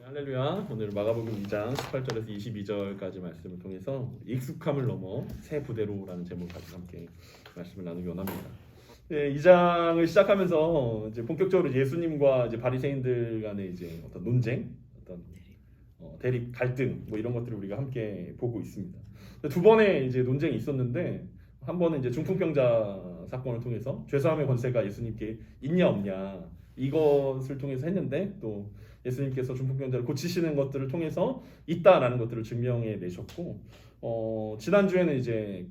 할렐루야. 오늘 마가복음 2장 18절에서 22절까지 말씀을 통해서 익숙함을 넘어 새 부대로라는 제목을 가지고 함께 말씀을 나누기 원합니다. 네, 2장을 시작하면서 이제 본격적으로 예수님과 이제 바리새인들 간의 이제 어떤 논쟁, 어떤 대립, 갈등 뭐 이런 것들을 우리가 함께 보고 있습니다. 두 번의 이제 논쟁이 있었는데 한 번은 이제 중풍병자 사건을 통해서 죄사함의 권세가 예수님께 있냐 없냐 이것을 통해서 했는데 또 예수님께서 중풍병자를 고치시는 것들을 통해서 있다라는 것들을 증명해 내셨고 지난주에는 이제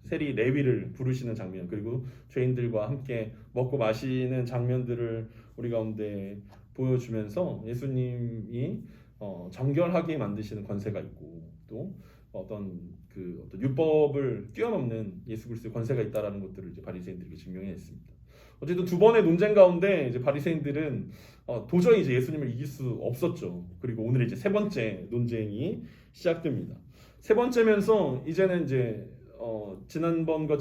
세리 레위를 부르시는 장면 그리고 죄인들과 함께 먹고 마시는 장면들을 우리 가운데 보여주면서 예수님이 정결하게 만드시는 권세가 있고 또 어떤 율법을 뛰어넘는 예수 그리스도의 권세가 있다라는 것들을 이제 바리새인들에게 증명했습니다. 어쨌든 두 번의 논쟁 가운데 이제 바리새인들은 도저히 이제 예수님을 이길 수 없었죠. 그리고 오늘 이제 세 번째 논쟁이 시작됩니다. 세 번째면서 이제는 이제 지난번과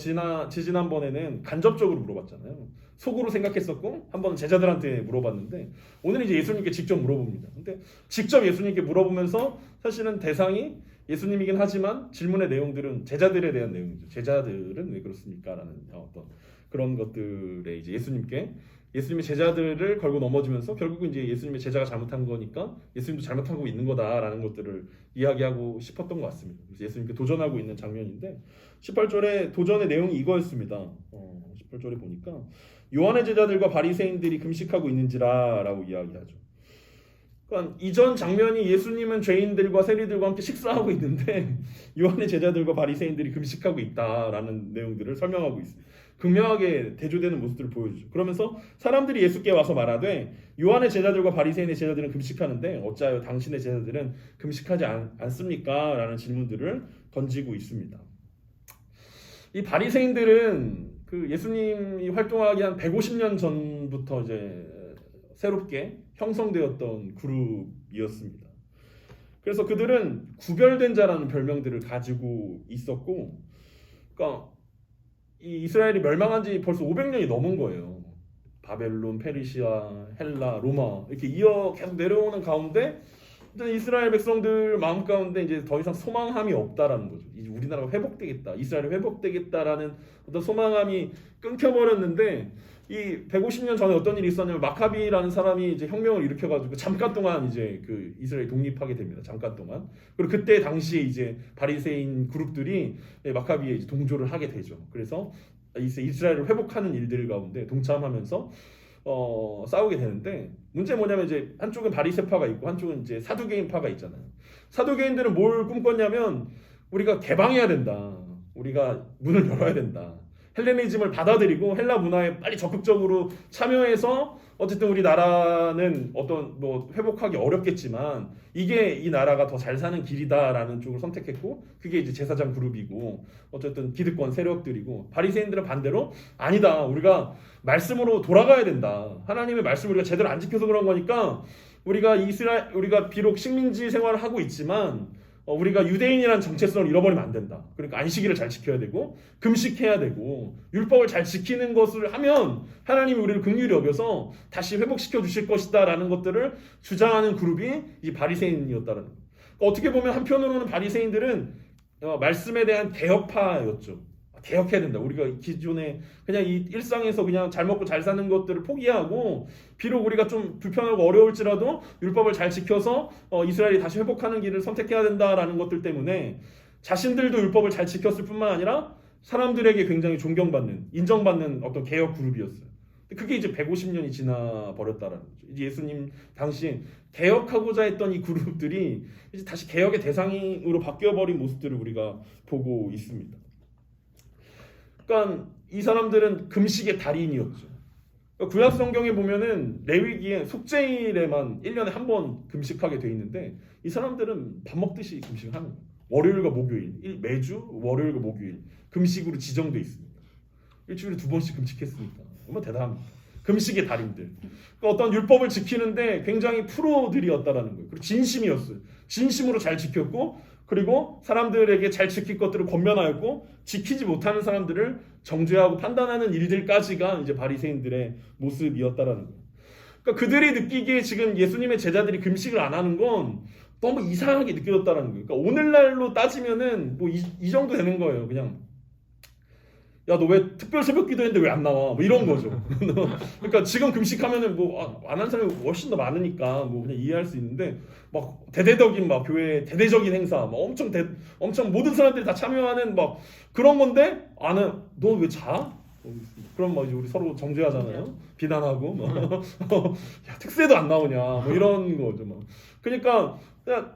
지지난번에는 간접적으로 물어봤잖아요. 속으로 생각했었고 한 번은 제자들한테 물어봤는데 오늘은 이제 예수님께 직접 물어봅니다. 근데 직접 예수님께 물어보면서 사실은 대상이 예수님이긴 하지만 질문의 내용들은 제자들에 대한 내용이죠. 제자들은 왜 그렇습니까? 라는 어떤 그런 것들에 이제 예수님의 제자들을 걸고 넘어지면서 결국은 이제 예수님의 제자가 잘못한 거니까 예수님도 잘못하고 있는 거다라는 것들을 이야기하고 싶었던 것 같습니다. 그래서 예수님께 도전하고 있는 장면인데 18절에 도전의 내용이 이거였습니다. 18절에 보니까 요한의 제자들과 바리새인들이 금식하고 있는지라라고 이야기하죠. 그러니까 이전 장면이 예수님은 죄인들과 세리들과 함께 식사하고 있는데 요한의 제자들과 바리새인들이 금식하고 있다라는 내용들을 설명하고 있습니다. 극명하게 대조되는 모습들을 보여주죠. 그러면서 사람들이 예수께 와서 말하되 요한의 제자들과 바리새인의 제자들은 금식하는데 어찌하여 당신의 제자들은 금식하지 않습니까? 라는 질문들을 던지고 있습니다. 이 바리새인들은 예수님이 활동하기 한 150년 전부터 이제 새롭게 형성되었던 그룹이었습니다. 그래서 그들은 구별된 자라는 별명들을 가지고 있었고, 그러니까 이 이스라엘이 멸망한 지 벌써 500년이 넘은 거예요. 바벨론, 페르시아, 헬라, 로마 이렇게 이어 계속 내려오는 가운데 이스라엘 백성들 마음 가운데 이제 더 이상 소망함이 없다라는 거죠. 이제 우리나라가 회복되겠다, 이스라엘이 회복되겠다라는 어떤 소망함이 끊겨버렸는데 이 150년 전에 어떤 일이 있었냐면 마카비라는 사람이 이제 혁명을 일으켜가지고 잠깐 동안 이제 이스라엘이 독립하게 됩니다. 잠깐 동안. 그리고 그때 당시에 이제 바리새인 그룹들이 마카비에 이제 동조를 하게 되죠. 그래서 이스라엘을 회복하는 일들 가운데 동참하면서 싸우게 되는데 문제 뭐냐면 이제 한쪽은 바리새파가 있고 한쪽은 이제 사두개인파가 있잖아요. 사두개인들은 뭘 꿈꿨냐면 우리가 개방해야 된다. 우리가 문을 열어야 된다. 헬레니즘을 받아들이고 헬라 문화에 빨리 적극적으로 참여해서 어쨌든 우리 나라는 어떤 회복하기 어렵겠지만 이게 이 나라가 더 잘 사는 길이다라는 쪽을 선택했고 그게 이제 제사장 그룹이고 어쨌든 기득권 세력들이고 바리새인들은 반대로 아니다. 우리가 말씀으로 돌아가야 된다. 하나님의 말씀을 우리가 제대로 안 지켜서 그런 거니까 우리가 비록 식민지 생활을 하고 있지만 우리가 유대인이라는 정체성을 잃어버리면 안 된다. 그러니까 안식일을 잘 지켜야 되고 금식해야 되고 율법을 잘 지키는 것을 하면 하나님이 우리를 긍휼히 여겨서 다시 회복시켜 주실 것이다 라는 것들을 주장하는 그룹이 이 바리새인이었다는 거예요. 그러니까 어떻게 보면 한편으로는 바리새인들은 말씀에 대한 개혁파였죠. 개혁해야 된다. 우리가 기존에 그냥 이 일상에서 그냥 잘 먹고 잘 사는 것들을 포기하고 비록 우리가 좀 불편하고 어려울지라도 율법을 잘 지켜서 이스라엘이 다시 회복하는 길을 선택해야 된다라는 것들 때문에 자신들도 율법을 잘 지켰을 뿐만 아니라 사람들에게 굉장히 존경받는, 인정받는 어떤 개혁 그룹이었어요. 그게 이제 150년이 지나 버렸다라는 거죠. 이제 예수님 당시 개혁하고자 했던 이 그룹들이 이제 다시 개혁의 대상으로 바뀌어버린 모습들을 우리가 보고 있습니다. 그러니까 이 사람들은 금식의 달인이었죠. 구약 성경에 보면은 레위기에 속죄일에만 1년에 한 번 금식하게 돼 있는데 이 사람들은 밥 먹듯이 금식을 하는 거예요. 월요일과 목요일, 매주 월요일과 목요일 금식으로 지정돼 있습니다. 일주일에 2번씩 금식했으니까 얼마나 대단합니다. 금식의 달인들. 그러니까 어떤 율법을 지키는데 굉장히 프로들이었다라는 거예요. 그리고 진심이었어요. 진심으로 잘 지켰고 그리고 사람들에게 잘 지킬 것들을 권면하였고 지키지 못하는 사람들을 정죄하고 판단하는 일들까지가 이제 바리새인들의 모습이었다라는 거예요. 그러니까 그들이 느끼기에 지금 예수님의 제자들이 금식을 안 하는 건 너무 이상하게 느껴졌다는 거예요. 그러니까 오늘날로 따지면은 뭐 이 정도 되는 거예요. 그냥 야, 너 왜 특별 새벽 기도했는데 왜 안 나와? 뭐 이런 거죠. 그러니까 지금 금식하면은 뭐 안 한 사람이 훨씬 더 많으니까 뭐 그냥 이해할 수 있는데 막 대대적인 막 교회 대대적인 행사 막 엄청 모든 사람들이 다 참여하는 막 그런 건데 너 왜 자? 그럼 막 이제 우리 서로 정죄하잖아요. 비난하고 막 야, 특세도 안 나오냐? 뭐 이런 거죠. 막 그러니까 그냥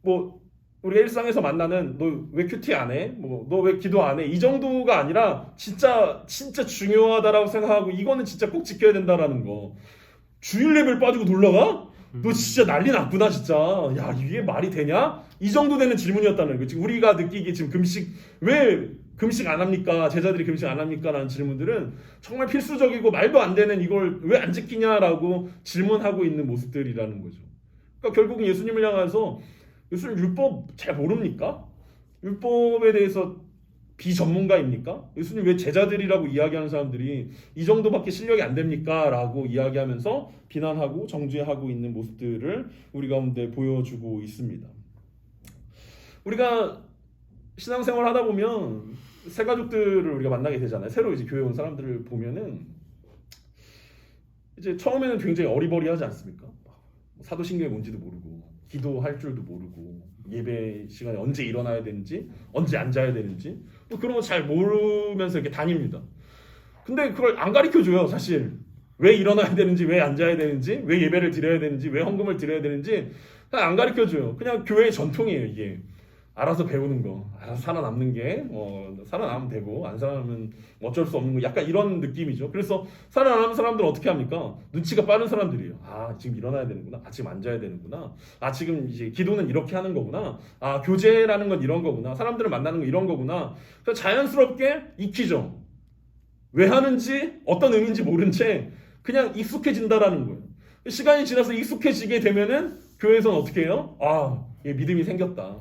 뭐 우리 일상에서 만나는 너 왜 큐티 안 해? 뭐 너 왜 기도 안 해? 이 정도가 아니라 진짜 중요하다라고 생각하고 이거는 진짜 꼭 지켜야 된다라는 거. 주일 예배를 빠지고 놀러 가? 너 진짜 난리 났구나 진짜. 야, 이게 말이 되냐? 이 정도 되는 질문이었다는 거. 지금 우리가 느끼기에 지금 왜 금식 안 합니까? 제자들이 금식 안 합니까? 라는 질문들은 정말 필수적이고 말도 안 되는 이걸 왜 안 지키냐라고 질문하고 있는 모습들이라는 거죠. 그러니까 결국은 예수님을 향해서 예수님 율법 잘 모릅니까? 율법에 대해서 비전문가입니까? 예수님 왜 제자들이라고 이야기하는 사람들이 이 정도밖에 실력이 안 됩니까? 라고 이야기하면서 비난하고 정죄하고 있는 모습들을 우리 가운데 보여주고 있습니다. 우리가 신앙생활 하다 보면 새 가족들을 우리가 만나게 되잖아요. 새로 이제 교회 온 사람들을 보면은 이제 처음에는 굉장히 어리버리하지 않습니까? 사도신경이 뭔지도 모르고 기도할 줄도 모르고 예배 시간에 언제 일어나야 되는지 언제 앉아야 되는지 뭐 그런 거 잘 모르면서 이렇게 다닙니다. 근데 그걸 안 가르쳐줘요. 사실 왜 일어나야 되는지 왜 앉아야 되는지 왜 예배를 드려야 되는지 왜 헌금을 드려야 되는지 안 가르쳐줘요. 그냥 교회의 전통이에요. 이게 알아서 배우는 거, 알아서 살아남는 게 살아남으면 되고 안 살아남으면 어쩔 수 없는 거, 약간 이런 느낌이죠. 그래서 살아남은 사람들은 어떻게 합니까? 눈치가 빠른 사람들이에요. 아, 지금 일어나야 되는구나. 아, 지금 앉아야 되는구나. 아, 지금 이제 기도는 이렇게 하는 거구나. 아, 교제라는 건 이런 거구나. 사람들을 만나는 건 이런 거구나. 그래서 자연스럽게 익히죠. 왜 하는지 어떤 의미인지 모른 채 그냥 익숙해진다라는 거예요. 시간이 지나서 익숙해지게 되면은 교회에서는 어떻게 해요? 아, 믿음이 생겼다.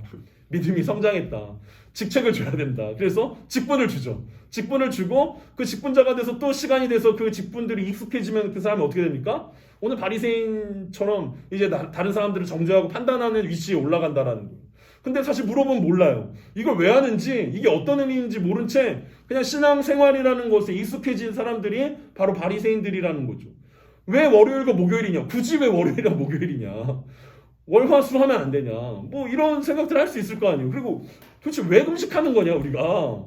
믿음이 성장했다. 직책을 줘야 된다. 그래서 직분을 주죠. 직분을 주고 그 직분자가 돼서 또 시간이 돼서 그 직분들이 익숙해지면 그 사람이 어떻게 됩니까? 오늘 바리새인처럼 이제 다른 사람들을 정죄하고 판단하는 위치에 올라간다라는 거예요. 근데 사실 물어보면 몰라요. 이걸 왜 하는지 이게 어떤 의미인지 모른 채 그냥 신앙생활이라는 것에 익숙해진 사람들이 바로 바리새인들이라는 거죠. 왜 월요일과 목요일이냐? 굳이 왜 월요일이랑 목요일이냐? 월화수 하면 안 되냐? 뭐 이런 생각들 할 수 있을 거 아니에요. 그리고 도대체 왜 금식하는 거냐 우리가?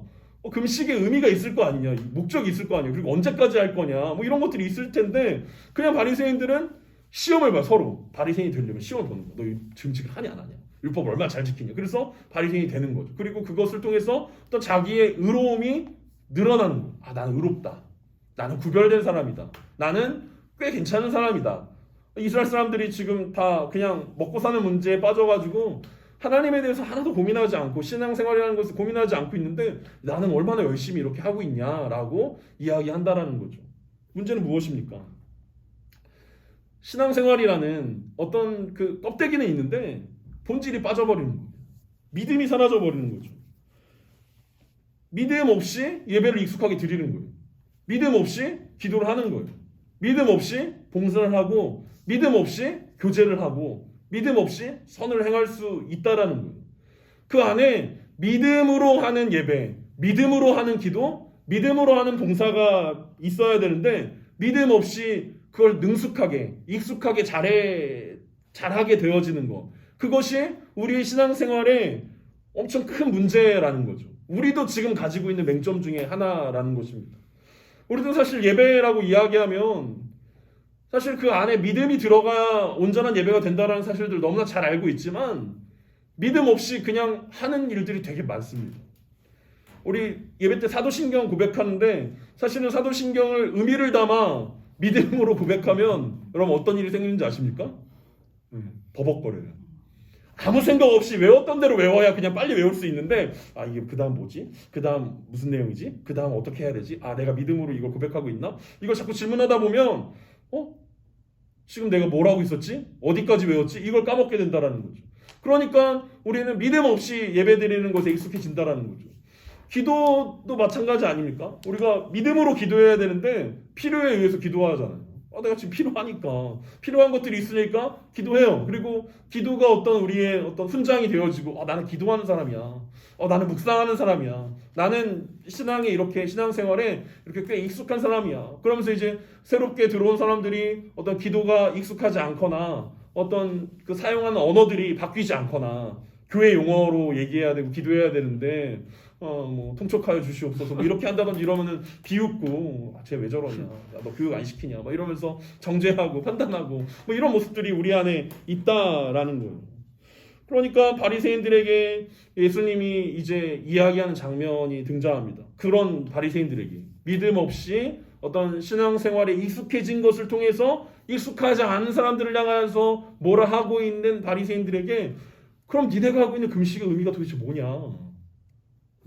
금식의 의미가 있을 거 아니냐? 목적이 있을 거 아니에요. 그리고 언제까지 할 거냐? 뭐 이런 것들이 있을 텐데 그냥 바리새인들은 시험을 봐. 서로 바리새인이 되려면 시험을 보는 거야. 너 금식을 하냐 안 하냐? 율법 얼마나 잘 지키냐? 그래서 바리새인이 되는 거죠. 그리고 그것을 통해서 또 자기의 의로움이 늘어나는 거야. 아, 나는 의롭다. 나는 구별된 사람이다. 나는 꽤 괜찮은 사람이다. 이스라엘 사람들이 지금 다 그냥 먹고 사는 문제에 빠져가지고 하나님에 대해서 하나도 고민하지 않고 신앙생활이라는 것을 고민하지 않고 있는데 나는 얼마나 열심히 이렇게 하고 있냐라고 이야기한다라는 거죠. 문제는 무엇입니까? 신앙생활이라는 어떤 그 껍데기는 있는데 본질이 빠져버리는 거예요. 믿음이 사라져 버리는 거죠. 믿음 없이 예배를 익숙하게 드리는 거예요. 믿음 없이 기도를 하는 거예요. 믿음 없이 봉사를 하고 믿음 없이 교제를 하고 믿음 없이 선을 행할 수 있다라는 거예요. 그 안에 믿음으로 하는 예배, 믿음으로 하는 기도, 믿음으로 하는 봉사가 있어야 되는데 믿음 없이 그걸 능숙하게, 익숙하게 잘하게 되어지는 것. 그것이 우리의 신앙생활에 엄청 큰 문제라는 거죠. 우리도 지금 가지고 있는 맹점 중에 하나라는 것입니다. 우리도 사실 예배라고 이야기하면 사실 그 안에 믿음이 들어가 온전한 예배가 된다는 사실들 너무나 잘 알고 있지만 믿음 없이 그냥 하는 일들이 되게 많습니다. 우리 예배 때 사도신경 고백하는데 사실은 사도신경을 의미를 담아 믿음으로 고백하면 여러분 어떤 일이 생기는지 아십니까? 버벅거려요. 아무 생각 없이 외웠던 대로 외워야 그냥 빨리 외울 수 있는데 아 이게 그 다음 뭐지? 그 다음 무슨 내용이지? 그 다음 어떻게 해야 되지? 아 내가 믿음으로 이걸 고백하고 있나? 이걸 자꾸 질문하다 보면 지금 내가 뭘 하고 있었지? 어디까지 외웠지? 이걸 까먹게 된다라는 거죠. 그러니까 우리는 믿음 없이 예배드리는 것에 익숙해진다라는 거죠. 기도도 마찬가지 아닙니까? 우리가 믿음으로 기도해야 되는데 필요에 의해서 기도하잖아요. 내가 지금 필요한 것들이 있으니까 기도해요. 그리고 기도가 어떤 우리의 어떤 훈장이 되어지고 나는 기도하는 사람이야. 나는 묵상하는 사람이야. 나는 신앙생활에 이렇게 꽤 익숙한 사람이야. 그러면서 이제 새롭게 들어온 사람들이 어떤 기도가 익숙하지 않거나 어떤 그 사용하는 언어들이 바뀌지 않거나 교회 용어로 얘기해야 되고 기도해야 되는데 뭐 통촉하여 주시옵소서 뭐 이렇게 한다든지 이러면은 비웃고 쟤 왜 저러냐, 야, 너 교육 안 시키냐 막 이러면서 정죄하고 판단하고 뭐 이런 모습들이 우리 안에 있다라는 거예요. 그러니까 바리새인들에게 예수님이 이제 이야기하는 장면이 등장합니다. 그런 바리새인들에게 믿음 없이 어떤 신앙생활에 익숙해진 것을 통해서 익숙하지 않은 사람들을 향해서 뭐라 하고 있는 바리새인들에게 그럼 니네가 하고 있는 금식의 의미가 도대체 뭐냐?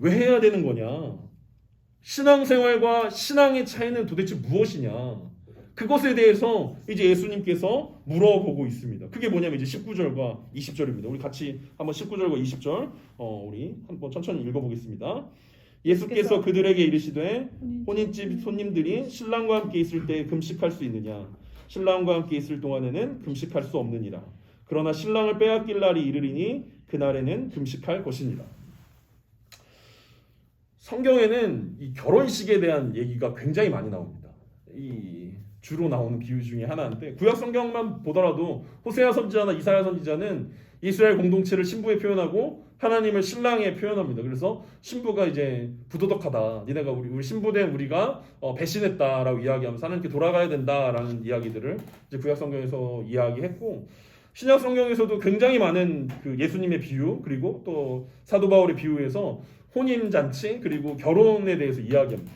왜 해야 되는 거냐? 신앙생활과 신앙의 차이는 도대체 무엇이냐? 그것에 대해서 이제 예수님께서 물어보고 있습니다. 그게 뭐냐면 이제 19절과 20절입니다. 우리 같이 한번 19절과 20절 우리 한번 천천히 읽어보겠습니다. 예수께서 그들에게 이르시되 혼인집 손님들이 신랑과 함께 있을 때 금식할 수 있느냐? 신랑과 함께 있을 동안에는 금식할 수 없느니라. 그러나 신랑을 빼앗길 날이 이르리니 그날에는 금식할 것이니라. 성경에는 이 결혼식에 대한 얘기가 굉장히 많이 나옵니다. 이 주로 나오는 비유 중에 하나인데 구약 성경만 보더라도 호세아 선지자나 이사야 선지자는 이스라엘 공동체를 신부에 표현하고 하나님을 신랑에 표현합니다. 그래서 신부가 이제 부도덕하다, 니네가 우리 신부된 우리가 배신했다라고 이야기하면서 하나님께 돌아가야 된다라는 이야기들을 이제 구약 성경에서 이야기했고, 신약 성경에서도 굉장히 많은 그 예수님의 비유 그리고 또 사도 바울의 비유에서 혼인잔치 그리고 결혼에 대해서 이야기합니다.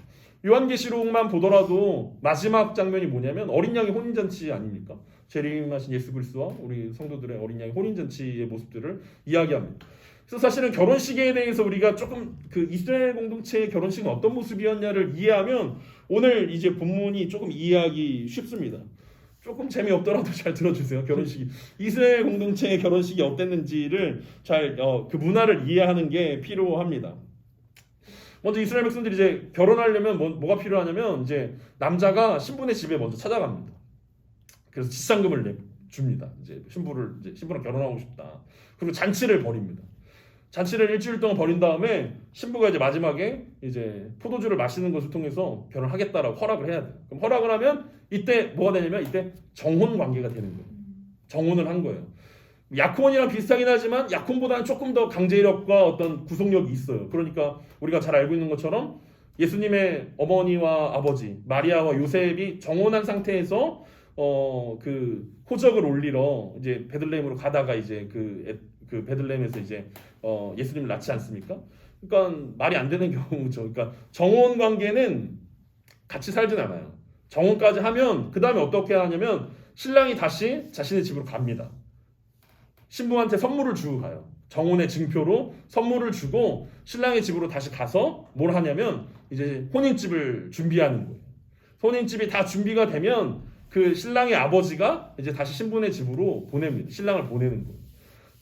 요한계시록만 보더라도 마지막 장면이 뭐냐면 어린 양의 혼인잔치 아닙니까? 재림하신 예수 그리스도와 우리 성도들의 어린 양의 혼인잔치의 모습들을 이야기합니다. 그래서 사실은 결혼식에 대해서 우리가 조금 그 이스라엘 공동체의 결혼식은 어떤 모습이었냐를 이해하면 오늘 이제 본문이 조금 이해하기 쉽습니다. 조금 재미없더라도 잘 들어주세요. 결혼식이 이스라엘 공동체의 결혼식이 어땠는지를 잘 그 문화를 이해하는 게 필요합니다. 먼저 이스라엘 백성들이 이제 결혼하려면 뭐가 필요하냐면 이제 남자가 신부네 집에 먼저 찾아갑니다. 그래서 지상금을 줍니다. 이제 신부랑 결혼하고 싶다. 그리고 잔치를 벌입니다. 잔치를 일주일 동안 벌인 다음에 신부가 이제 마지막에 이제 포도주를 마시는 것을 통해서 결혼하겠다라고 허락을 해야 돼요. 그럼 허락을 하면 이때 뭐가 되냐면 이때 정혼 관계가 되는 거예요. 정혼을 한 거예요. 약혼이랑 비슷하긴 하지만 약혼보다는 조금 더 강제력과 어떤 구속력이 있어요. 그러니까 우리가 잘 알고 있는 것처럼 예수님의 어머니와 아버지 마리아와 요셉이 정혼한 상태에서 그 호적을 올리러 이제 베들레헴으로 가다가 이제 그 베들레헴에서 이제 예수님을 낳지 않습니까? 그러니까 말이 안 되는 경우죠. 그러니까 정혼 관계는 같이 살진 않아요. 정혼까지 하면 그 다음에 어떻게 하냐면 신랑이 다시 자신의 집으로 갑니다. 신부한테 선물을 주고 가요. 정혼의 증표로 선물을 주고 신랑의 집으로 다시 가서 뭘 하냐면 이제 혼인집을 준비하는 거예요. 혼인집이 다 준비가 되면 그 신랑의 아버지가 이제 다시 신부네 집으로 보냅니다. 신랑을 보내는 거예요.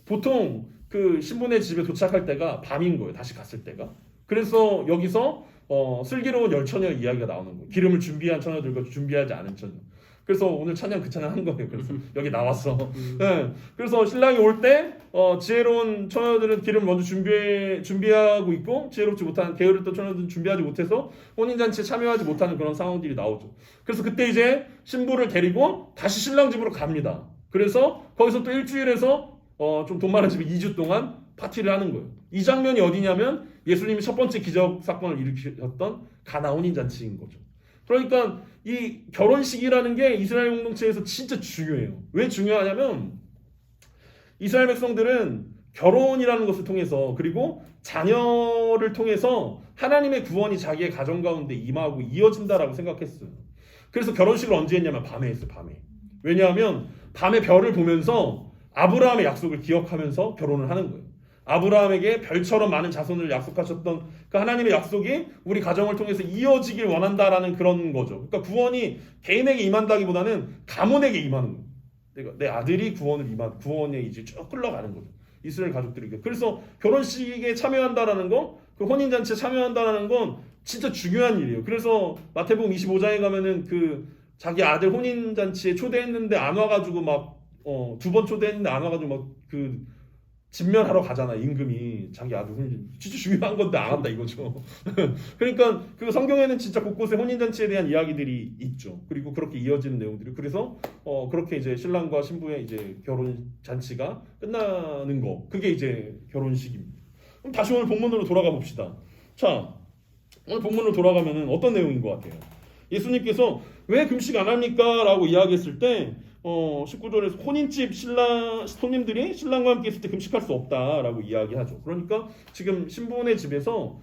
보통 그 신부네 집에 도착할 때가 밤인 거예요. 다시 갔을 때가. 그래서 여기서 슬기로운 열 처녀 이야기가 나오는 거예요. 기름을 준비한 처녀들과 준비하지 않은 처녀. 그래서 오늘 찬양 그 찬양 한 거예요. 그래서 여기 나왔어. 네. 그래서 신랑이 올 때 지혜로운 처녀들은 기름 먼저 준비하고 있고 지혜롭지 못한 게으르던 처녀들은 준비하지 못해서 혼인잔치에 참여하지 못하는 그런 상황들이 나오죠. 그래서 그때 이제 신부를 데리고 다시 신랑 집으로 갑니다. 그래서 거기서 또 일주일에서 좀 돈 많은 집에 2주 동안 파티를 하는 거예요. 이 장면이 어디냐면 예수님이 첫 번째 기적 사건을 일으켰던 가나 혼인잔치인 거죠. 그러니까 이 결혼식이라는 게 이스라엘 공동체에서 진짜 중요해요. 왜 중요하냐면 이스라엘 백성들은 결혼이라는 것을 통해서 그리고 자녀를 통해서 하나님의 구원이 자기의 가정 가운데 임하고 이어진다라고 생각했어요. 그래서 결혼식을 언제 했냐면 밤에 했어요. 밤에. 왜냐하면 밤에 별을 보면서 아브라함의 약속을 기억하면서 결혼을 하는 거예요. 아브라함에게 별처럼 많은 자손을 약속하셨던 그 하나님의 약속이 우리 가정을 통해서 이어지길 원한다라는 그런 거죠. 그러니까 구원이 개인에게 임한다기보다는 가문에게 임하는 거예요. 내 아들이 구원에 이제 쭉 흘러가는 거죠. 이스라엘 가족들에게. 그래서 결혼식에 참여한다라는 거, 그 혼인잔치에 참여한다라는 건 진짜 중요한 일이에요. 그래서 마태복음 25장에 가면은 그 자기 아들 혼인 잔치에 초대했는데 안 와가지고 막 2번 초대했는데 안 와가지고 막 그 진면하러 가잖아. 임금이 자기 아들 혼인 진짜 중요한 건데 안 한다 이거죠. 그러니까 그 성경에는 진짜 곳곳에 혼인 잔치에 대한 이야기들이 있죠. 그리고 그렇게 이어지는 내용들이 그래서 그렇게 이제 신랑과 신부의 이제 결혼 잔치가 끝나는 거 그게 이제 결혼식입니다. 그럼 다시 오늘 본문으로 돌아가 봅시다. 자, 오늘 본문으로 돌아가면은 어떤 내용인 것 같아요? 예수님께서 왜 금식 안 합니까? 라고 이야기했을 때 19절에서 혼인집 손님들이 신랑과 함께 있을 때 금식할 수 없다라고 이야기하죠. 그러니까 지금 신부의 집에서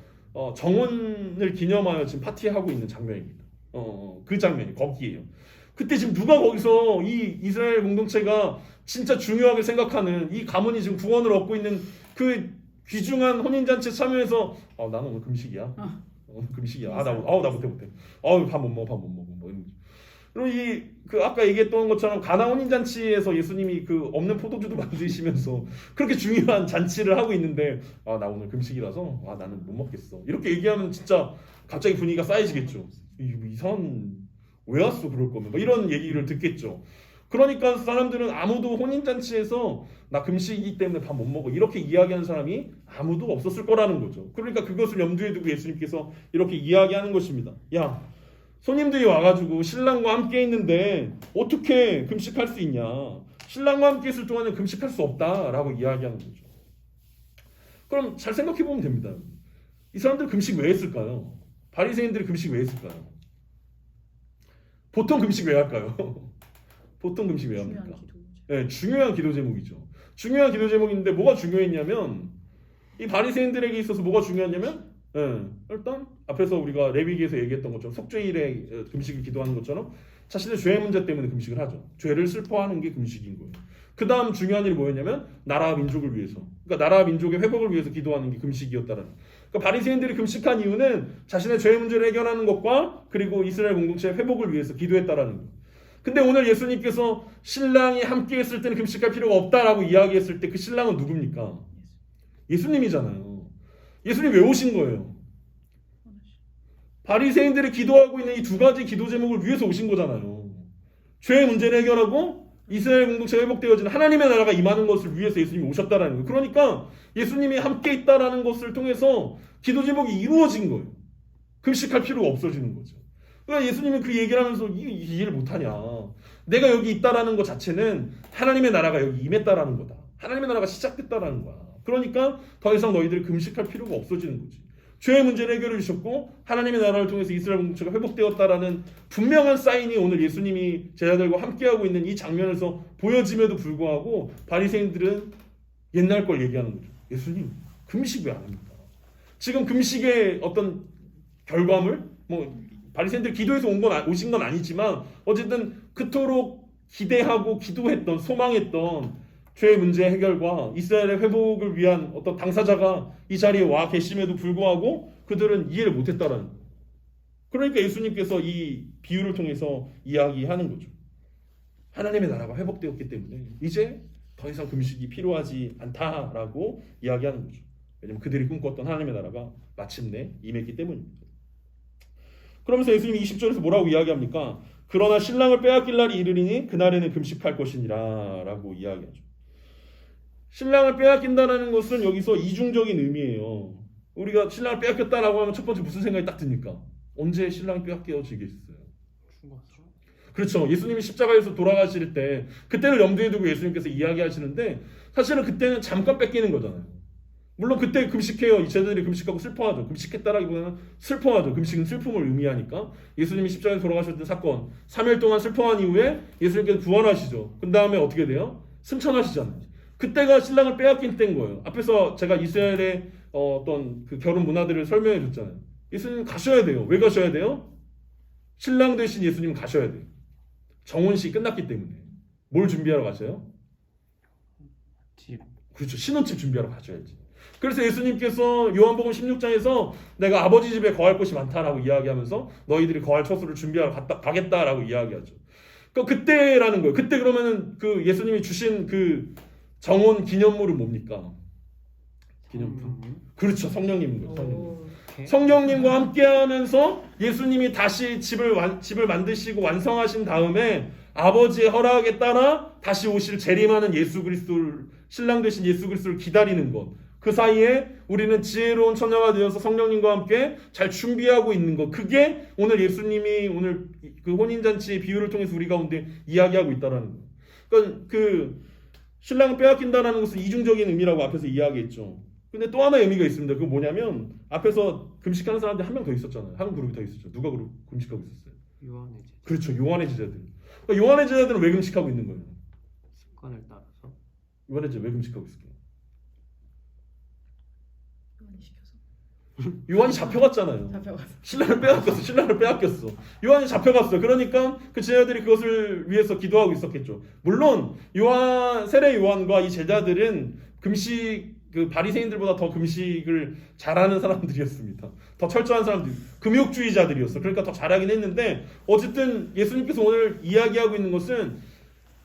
정혼을 기념하여 지금 파티하고 있는 장면입니다. 그 장면이 거기에요. 그때 지금 누가 거기서 이 이스라엘 공동체가 진짜 중요하게 생각하는 이 가문이 지금 구원을 얻고 있는 그 귀중한 혼인잔치에 참여해서 나는 오늘 금식이야. 오늘 금식이야. 나 못해. 밥 못 먹어. 뭐 이런 거죠. 그리고 그 아까 얘기했던 것처럼 가나 혼인 잔치에서 예수님이 그 없는 포도주도 만드시면서 그렇게 중요한 잔치를 하고 있는데 나 오늘 금식이라서 나는 못 먹겠어. 이렇게 얘기하면 진짜 갑자기 분위기가 쌓여지겠죠. 이상한 왜 왔어 그럴 거면 뭐 이런 얘기를 듣겠죠. 그러니까 사람들은 아무도 혼인 잔치에서 나 금식이기 때문에 밥 못 먹어 이렇게 이야기하는 사람이 아무도 없었을 거라는 거죠. 그러니까 그것을 염두에 두고 예수님께서 이렇게 이야기하는 것입니다. 야, 손님들이 와가지고 신랑과 함께 있는데 어떻게 금식할 수 있냐? 신랑과 함께 있을 동안은 금식할 수 없다라고 이야기하는 거죠. 그럼 잘 생각해 보면 됩니다. 이 사람들 금식 왜 했을까요? 바리새인들이 금식 왜 했을까요? 보통 금식 왜 할까요? 보통 금식 왜 합니까? 네, 중요한 기도 제목이죠. 중요한 기도 제목인데 뭐가 중요했냐면 이 바리새인들에게 있어서 뭐가 중요했냐면 일단 앞에서 우리가 레위기에서 얘기했던 것처럼 속죄일에 금식을 기도하는 것처럼 자신의 죄의 문제 때문에 금식을 하죠. 죄를 슬퍼하는 게 금식인 거예요. 그 다음 중요한 일이 뭐였냐면 나라와 민족을 위해서, 그러니까 나라와 민족의 회복을 위해서 기도하는 게 금식이었다는. 그러니까 바리새인들이 금식한 이유는 자신의 죄의 문제를 해결하는 것과 그리고 이스라엘 공동체의 회복을 위해서 기도했다라는 거예요. 근데 오늘 예수님께서 신랑이 함께 했을 때는 금식할 필요가 없다라고 이야기했을 때 그 신랑은 누굽니까? 예수님이잖아요. 예수님 왜 오신 거예요? 바리새인들이 기도하고 있는 이 두 가지 기도 제목을 위해서 오신 거잖아요. 죄의 문제를 해결하고 이스라엘 공동체가 회복되어지는 하나님의 나라가 임하는 것을 위해서 예수님이 오셨다라는 거예요. 그러니까 예수님이 함께 있다라는 것을 통해서 기도 제목이 이루어진 거예요. 금식할 필요가 없어지는 거죠. 그러니까 예수님이 그 얘기를 하면서 이해를 못하냐. 내가 여기 있다라는 것 자체는 하나님의 나라가 여기 임했다라는 거다. 하나님의 나라가 시작됐다라는 거야. 그러니까 더 이상 너희들이 금식할 필요가 없어지는 거지. 죄의 문제를 해결해 주셨고 하나님의 나라를 통해서 이스라엘 공동체가 회복되었다라는 분명한 사인이 오늘 예수님이 제자들과 함께하고 있는 이 장면에서 보여짐에도 불구하고 바리새인들은 옛날 걸 얘기하는 거죠. 예수님 금식 왜 안 합니까? 지금 금식의 어떤 결과물 바리새인들 기도해서 오신 건 아니지만 어쨌든 그토록 기대하고 기도했던 소망했던 죄의 문제 해결과 이스라엘의 회복을 위한 어떤 당사자가 이 자리에 와 계심에도 불구하고 그들은 이해를 못했다라는 거예요. 그러니까 예수님께서 이 비유를 통해서 이야기하는 거죠. 하나님의 나라가 회복되었기 때문에 이제 더 이상 금식이 필요하지 않다라고 이야기하는 거죠. 왜냐하면 그들이 꿈꿨던 하나님의 나라가 마침내 임했기 때문입니다. 그러면서 예수님이 20절에서 뭐라고 이야기합니까? 그러나 신랑을 빼앗길 날이 이르리니 그날에는 금식할 것이니라 라고 이야기하죠. 신랑을 빼앗긴다는 것은 여기서 이중적인 의미예요. 우리가 신랑을 빼앗겼다라고 하면 첫 번째 무슨 생각이 딱 드니까? 언제 신랑이 빼앗겨지겠어요? 죽었죠. 그렇죠. 예수님이 십자가에서 돌아가실 때 그때를 염두에 두고 예수님께서 이야기하시는데 사실은 그때는 잠깐 뺏기는 거잖아요. 물론 그때 금식해요. 이 제자들이 금식하고 슬퍼하죠. 금식했다라기보다는 슬퍼하죠. 금식은 슬픔을 의미하니까. 예수님이 십자가에 돌아가셨던 사건 3일 동안 슬퍼한 이후에 예수님께서 구원하시죠. 그 다음에 어떻게 돼요? 승천하시잖아요. 그때가 신랑을 빼앗긴 때인 거예요. 앞에서 제가 이스라엘의 어떤 그 결혼 문화들을 설명해 줬잖아요. 예수님 가셔야 돼요. 왜 가셔야 돼요? 신랑 되신 예수님 가셔야 돼요. 정혼식 끝났기 때문에. 뭘 준비하러 가셔요? 집. 그렇죠. 신혼집 준비하러 가셔야지. 그래서 예수님께서 요한복음 16장에서 내가 아버지 집에 거할 곳이 많다라고 이야기하면서 너희들이 거할 처소를 준비하러 가겠다라고 이야기하죠. 그러니까 그때라는 거예요. 그때 그러면은 그 예수님이 주신 그 정혼 기념물은 뭡니까? 기념품. 그렇죠. 성령님인 거예요. 성령. 성령님과 함께하면서 예수님이 다시 집을 만드시고 완성하신 다음에 아버지의 허락에 따라 다시 오실 재림하는 예수 그리스도를 신랑 되신 예수 그리스도를 기다리는 것. 그 사이에 우리는 지혜로운 처녀가 되어서 성령님과 함께 잘 준비하고 있는 것. 그게 오늘 예수님이 오늘 그 혼인잔치의 비유를 통해서 우리 가운데 이야기하고 있다라는 거. 그러니까 그 신랑을 빼앗긴다라는 것은 이중적인 의미라고 앞에서 이야기했죠. 근데 또 하나의 의미가 있습니다. 그거 뭐냐면 앞에서 금식하는 사람들 한 명 더 있었잖아요. 한 그룹이 더 있었죠. 누가 금식하고 있었어요? 요한의 제자. 그렇죠. 요한의 제자들. 그러니까 요한의 제자들은 왜 금식하고 있는 거예요? 습관을 따라서. 요한의 제자 왜 금식하고 있을까요? 요한이 시켜서 요한이 잡혀갔잖아요. 잡혀가서 신랑을 빼앗겼어. 요한이 잡혀갔어요. 그러니까 그 제자들이 그것을 위해서 기도하고 있었겠죠. 물론 세례 요한과 이 제자들은 금식 그 바리새인들보다 더 금식을 잘하는 사람들이었습니다. 더 철저한 사람들, 금욕주의자들이었어. 그러니까 더 잘하긴 했는데 어쨌든 예수님께서 오늘 이야기하고 있는 것은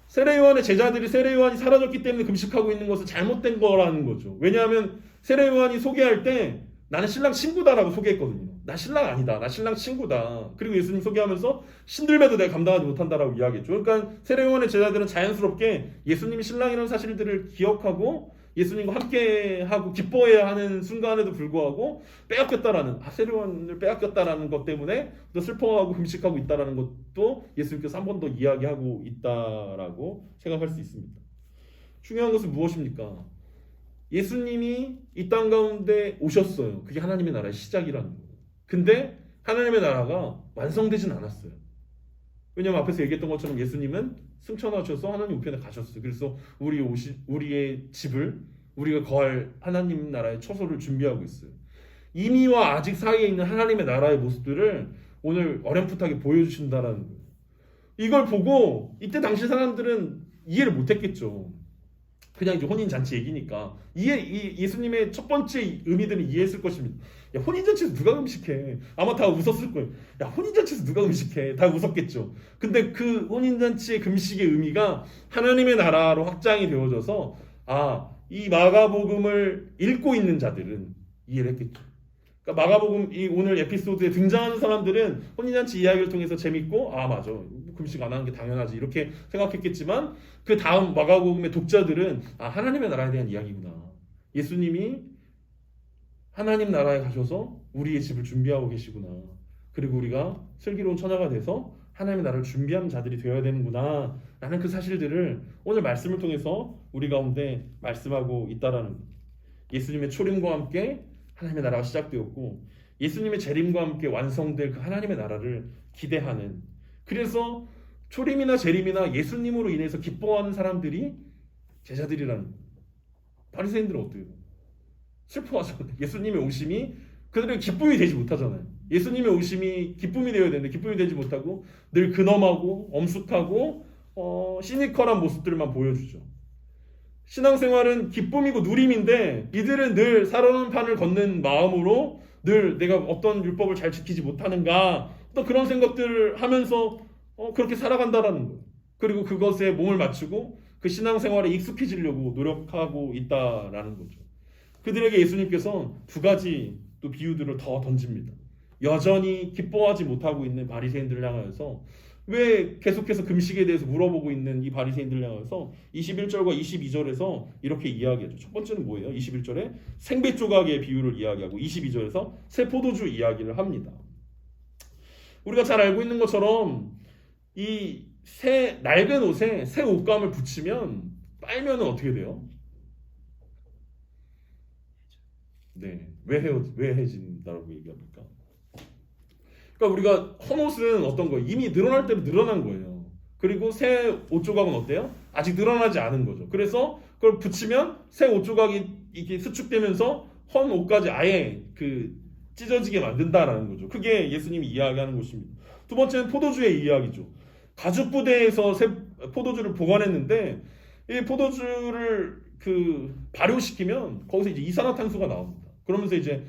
세례 요한의 제자들이 세례 요한이 사라졌기 때문에 금식하고 있는 것은 잘못된 거라는 거죠. 왜냐하면 세례 요한이 소개할 때 나는 신랑 친구다라고 소개했거든요. 나 신랑 아니다. 나 신랑 친구다. 그리고 예수님 소개하면서 신들매도 내가 감당하지 못한다라고 이야기했죠. 그러니까 세례 요한의 제자들은 자연스럽게 예수님이 신랑이라는 사실들을 기억하고 예수님과 함께하고 기뻐해야 하는 순간에도 불구하고 빼앗겼다라는 세례 요한을 빼앗겼다라는 것 때문에 또 슬퍼하고 금식하고 있다라는 것도 예수님께서 한 번 더 이야기하고 있다라고 생각할 수 있습니다. 중요한 것은 무엇입니까? 예수님이 이 땅 가운데 오셨어요. 그게 하나님의 나라의 시작이라는 거예요. 근데 하나님의 나라가 완성되진 않았어요. 왜냐하면 앞에서 얘기했던 것처럼 예수님은 승천하셔서 하나님 우편에 가셨어요. 그래서 우리의 집을 우리가 거할 하나님 나라의 처소를 준비하고 있어요. 이미와 아직 사이에 있는 하나님의 나라의 모습들을 오늘 어렴풋하게 보여주신다라는 거예요. 이걸 보고 이때 당시 사람들은 이해를 못했겠죠. 그냥 이제 혼인잔치 얘기니까 예수님의 첫 번째 의미들은 이해했을 것입니다. 야, 혼인잔치에서 누가 금식해? 아마 다 웃었을 거예요. 야, 혼인잔치에서 누가 금식해? 다 웃었겠죠. 근데 그 혼인잔치의 금식의 의미가 하나님의 나라로 확장이 되어져서 이 마가복음을 읽고 있는 자들은 이해를 했겠죠. 그러니까 마가복음 오늘 에피소드에 등장하는 사람들은 혼인잔치 이야기를 통해서 재밌고 맞아 금식 안 하는 게 당연하지 이렇게 생각했겠지만 그 다음 마가복음의 독자들은 하나님의 나라에 대한 이야기구나. 예수님이 하나님 나라에 가셔서 우리의 집을 준비하고 계시구나. 그리고 우리가 슬기로운 처녀가 돼서 하나님의 나라를 준비하는 자들이 되어야 되는구나 라는 그 사실들을 오늘 말씀을 통해서 우리 가운데 말씀하고 있다라는 거예요. 예수님의 초림과 함께 하나님의 나라가 시작되었고 예수님의 재림과 함께 완성될 그 하나님의 나라를 기대하는, 그래서 초림이나 재림이나 예수님으로 인해서 기뻐하는 사람들이 제자들이라는 거예요. 바리새인들은 어때요? 슬퍼하잖아요. 예수님의 오심이 그들에게 기쁨이 되지 못하잖아요. 예수님의 오심이 기쁨이 되어야 되는데 기쁨이 되지 못하고 늘 근엄하고 엄숙하고 시니컬한 모습들만 보여주죠. 신앙생활은 기쁨이고 누림인데 이들은 늘 살아오는 판을 걷는 마음으로 늘 내가 어떤 율법을 잘 지키지 못하는가 또 그런 생각들을 하면서 그렇게 살아간다라는 거예요. 그리고 그것에 몸을 맞추고 그 신앙생활에 익숙해지려고 노력하고 있다라는 거죠. 그들에게 예수님께서 두 가지 또 비유들을 더 던집니다. 여전히 기뻐하지 못하고 있는 바리새인들을 향하여서 왜 계속해서 금식에 대해서 물어보고 있는 이 바리새인들을 향해서 21절과 22절에서 이렇게 이야기하죠. 첫 번째는 뭐예요? 21절에 생배 조각의 비유를 이야기하고 22절에서 새 포도주 이야기를 합니다. 우리가 잘 알고 있는 것처럼 이 새 낡은 옷에 새 옷감을 붙이면 빨면은 어떻게 돼요? 네, 왜 해진다라고 얘기합니까? 그러니까 우리가 헌옷은 어떤 거예요? 이미 늘어날 대로 늘어난 거예요. 그리고 새 옷 조각은 어때요? 아직 늘어나지 않은 거죠. 그래서 그걸 붙이면 새 옷 조각이 이게 수축되면서 헌 옷까지 아예 찢어지게 만든다라는 거죠. 그게 예수님이 이야기하는 것입니다. 두 번째는 포도주의 이야기죠. 가죽 부대에서 새 포도주를 보관했는데 이 포도주를 발효시키면 거기서 이제 이산화탄소가 나옵니다. 그러면서 이제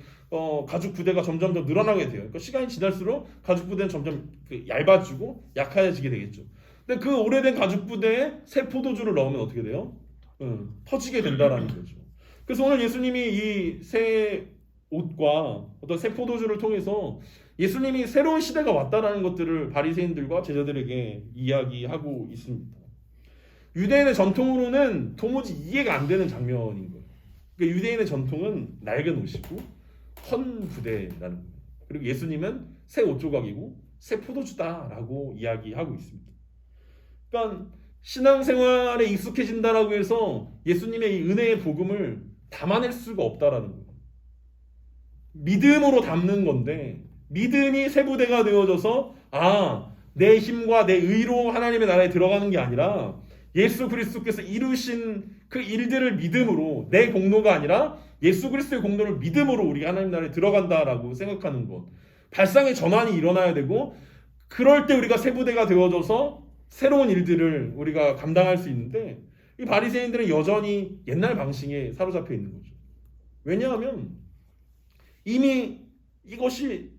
가죽 부대가 점점 더 늘어나게 돼요. 그러니까 시간이 지날수록 가죽 부대는 점점 얇아지고 약해지게 되겠죠. 근데 그 오래된 가죽 부대에 새 포도주를 넣으면 어떻게 돼요? 터지게 된다라는 거죠. 그래서 오늘 예수님이 이 새 옷과 어떤 새 포도주를 통해서 예수님이 새로운 시대가 왔다라는 것들을 바리새인들과 제자들에게 이야기하고 있습니다. 유대인의 전통으로는 도무지 이해가 안 되는 장면인 거예요. 그러니까 유대인의 전통은 낡은 옷이고 헌 부대라는 거예요. 그리고 예수님은 새 옷 조각이고 새 포도주다라고 이야기하고 있습니다. 그러니까 신앙생활에 익숙해진다라고 해서 예수님의 이 은혜의 복음을 담아낼 수가 없다라는 거예요. 믿음으로 담는 건데 믿음이 새 부대가 되어져서 내 힘과 내 의로 하나님의 나라에 들어가는 게 아니라 예수 그리스도께서 이루신 그 일들을 믿음으로, 내 공로가 아니라 예수 그리스도의 공로를 믿음으로 우리가 하나님 나라에 들어간다라고 생각하는 것. 발상의 전환이 일어나야 되고, 그럴 때 우리가 새 부대가 되어져서 새로운 일들을 우리가 감당할 수 있는데, 이 바리새인들은 여전히 옛날 방식에 사로잡혀 있는 거죠. 왜냐하면 이미 이것이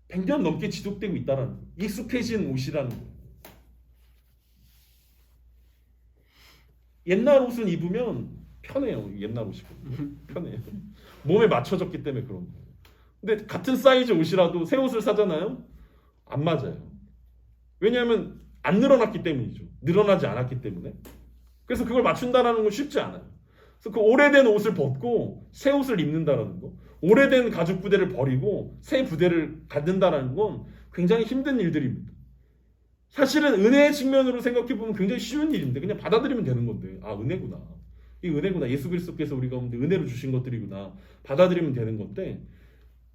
100년 넘게 지속되고 있다는 거예요. 익숙해진 옷이라는 거예요. 옛날 옷은 입으면 편해요. 옛날 옷이거든요. 편해요. 몸에 맞춰졌기 때문에 그런 거예요. 근데 같은 사이즈 옷이라도 새 옷을 사잖아요. 안 맞아요. 왜냐하면 안 늘어났기 때문이죠. 늘어나지 않았기 때문에. 그래서 그걸 맞춘다는 건 쉽지 않아요. 그래서 그 오래된 옷을 벗고 새 옷을 입는다는 거, 오래된 가죽 부대를 버리고 새 부대를 갖는다는 건 굉장히 힘든 일들입니다. 사실은 은혜의 측면으로 생각해보면 굉장히 쉬운 일인데 그냥 받아들이면 되는 건데, 은혜구나. 이 은혜구나. 예수 그리스도께서 우리 가운데 은혜로 주신 것들이구나. 받아들이면 되는 건데,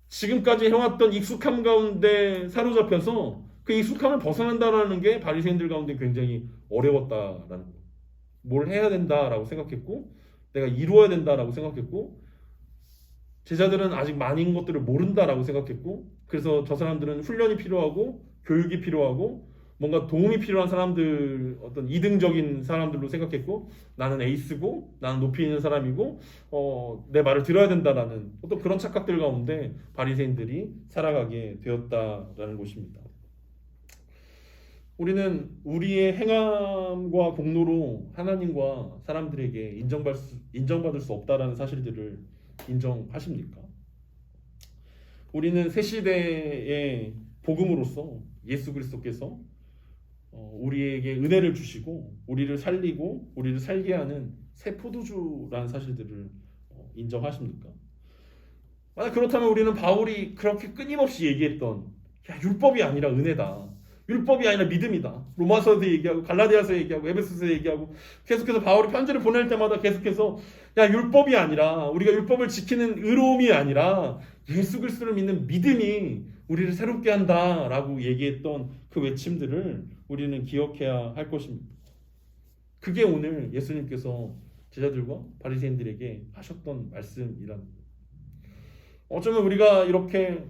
지금까지 해왔던 익숙함 가운데 사로잡혀서 그 익숙함을 벗어난다는 게 바리새인들 가운데 굉장히 어려웠다라는 거. 뭘 해야 된다라고 생각했고, 내가 이루어야 된다라고 생각했고, 제자들은 아직 많은 것들을 모른다라고 생각했고, 그래서 저 사람들은 훈련이 필요하고 교육이 필요하고 뭔가 도움이 필요한 사람들, 어떤 이등적인 사람들로 생각했고, 나는 에이스고 나는 높이 있는 사람이고 내 말을 들어야 된다라는 어떤 그런 착각들 가운데 바리새인들이 살아가게 되었다라는 것입니다. 우리는 우리의 행함과 공로로 하나님과 사람들에게 인정받을 수 없다라는 사실들을 인정하십니까? 우리는 새 시대의 복음으로서 예수 그리스도께서 우리에게 은혜를 주시고 우리를 살리고 우리를 살게 하는 새 포도주라는 사실들을 인정하십니까? 만약 그렇다면 우리는 바울이 그렇게 끊임없이 얘기했던 율법이 아니라 은혜다, 율법이 아니라 믿음이다, 로마서도 얘기하고 갈라디아서 얘기하고 에베소서 얘기하고 계속해서 바울이 편지를 보낼 때마다 계속해서 율법이 아니라, 우리가 율법을 지키는 의로움이 아니라 예수 그리스도를 믿는 믿음이 우리를 새롭게 한다라고 얘기했던 그 외침들을 우리는 기억해야 할 것입니다. 그게 오늘 예수님께서 제자들과 바리새인들에게 하셨던 말씀이라는 거예요. 어쩌면 우리가 이렇게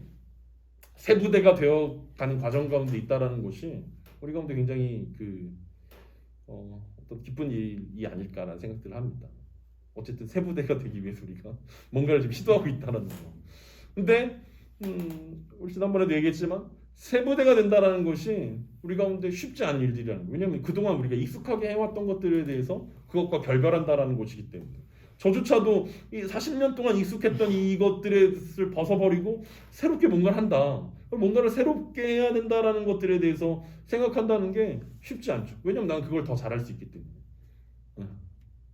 새 부대가 되어가는 과정 가운데 있다라는 것이 우리 가운데 굉장히 어떤 기쁜 일이 아닐까라는 생각들을 합니다. 어쨌든 새 부대가 되기 위해서 우리가 뭔가를 지금 시도하고 있다라는 거. 근데 우리 지난번에도 얘기했지만 새 부대가 된다라는 것이 우리 가운데 쉽지 않은 일들이라는 거예요. 왜냐하면 그동안 우리가 익숙하게 해왔던 것들에 대해서 그것과 결별한다라는 것이기 때문에, 저조차도 이 40년 동안 익숙했던 이것들을 벗어버리고 새롭게 뭔가를 한다, 뭔가를 새롭게 해야 된다라는 것들에 대해서 생각한다는 게 쉽지 않죠. 왜냐하면 난 그걸 더 잘할 수 있기 때문에,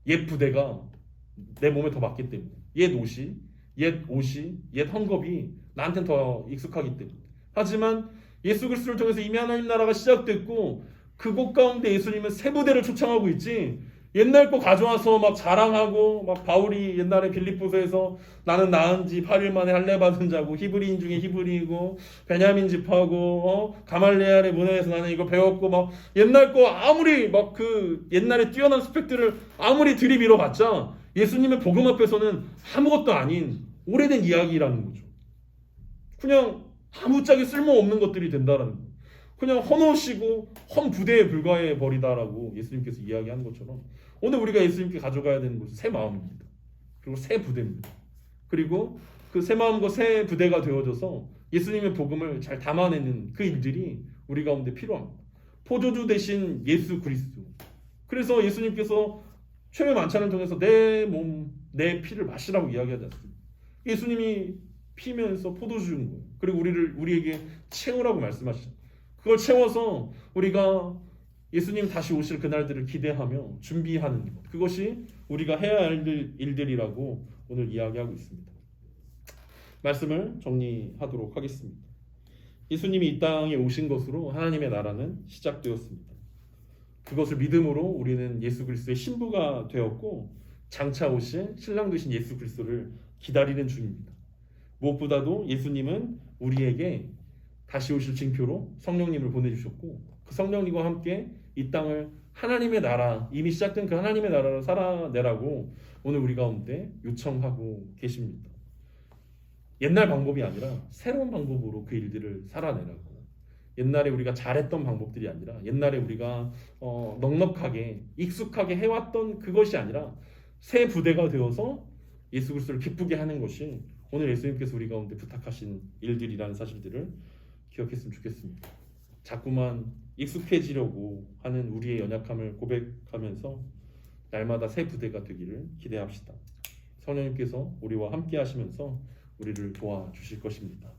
옛 부대가 내 몸에 더 맞기 때문에, 옛 옷이 옛 헝겊이 나한테는 더 익숙하기 때문에. 하지만 예수 그리스도를 통해서 이미 하나님 나라가 시작됐고 그곳 가운데 예수님은 새 부대를 초청하고 있지, 옛날 거 가져와서 막 자랑하고, 막 바울이 옛날에 빌립보서에서 나는 나은 지 8일 만에 할례 받은 자고 히브리인 중에 히브리이고 베냐민 지파고 가말레알의 문화에서 나는 이거 배웠고, 막 옛날 거 아무리 막 그 옛날에 뛰어난 스펙들을 아무리 들이밀어 봤자 예수님의 복음 앞에서는 아무것도 아닌 오래된 이야기라는 거죠. 그냥 아무짝에 쓸모없는 것들이 된다라는 거예요. 그냥 헌옷이고 헌 부대에 불과해 버리다라고 예수님께서 이야기하는 것처럼 오늘 우리가 예수님께 가져가야 되는 것은 새 마음입니다. 그리고 새 부대입니다. 그리고 그 새 마음과 새 부대가 되어져서 예수님의 복음을 잘 담아내는 그 일들이 우리 가운데 필요합니다. 포도주 대신 예수 그리스도. 그래서 예수님께서 최후의 만찬을 통해서 내 몸, 내 피를 마시라고 이야기하지 않습니까? 예수님이 피면서 포도주 준 거예요. 그리고 우리에게 채우라고 말씀하시죠. 그걸 채워서 우리가 예수님 다시 오실 그날들을 기대하며 준비하는 것. 그것이 우리가 해야 할 일들이라고 오늘 이야기하고 있습니다. 말씀을 정리하도록 하겠습니다. 예수님이 이 땅에 오신 것으로 하나님의 나라는 시작되었습니다. 그것을 믿음으로 우리는 예수 그리스도의 신부가 되었고 장차 오실 신랑 되신 예수 그리스도를 기다리는 중입니다. 무엇보다도 예수님은 우리에게 다시 오실 징표로 성령님을 보내주셨고 그 성령님과 함께 이 땅을 하나님의 나라, 이미 시작된 그 하나님의 나라를 살아내라고 오늘 우리 가운데 요청하고 계십니다. 옛날 방법이 아니라 새로운 방법으로 그 일들을 살아내라고. 옛날에 우리가 잘했던 방법들이 아니라 옛날에 우리가 넉넉하게 익숙하게 해왔던 그것이 아니라 새 부대가 되어서 예수 그리스도를 기쁘게 하는 것이 오늘 예수님께서 우리 가운데 부탁하신 일들이라는 사실들을 기억했으면 좋겠습니다. 자꾸만 익숙해지려고 하는 우리의 연약함을 고백하면서 날마다 새 부대가 되기를 기대합시다. 성령님께서 우리와 함께 하시면서 우리를 도와주실 것입니다.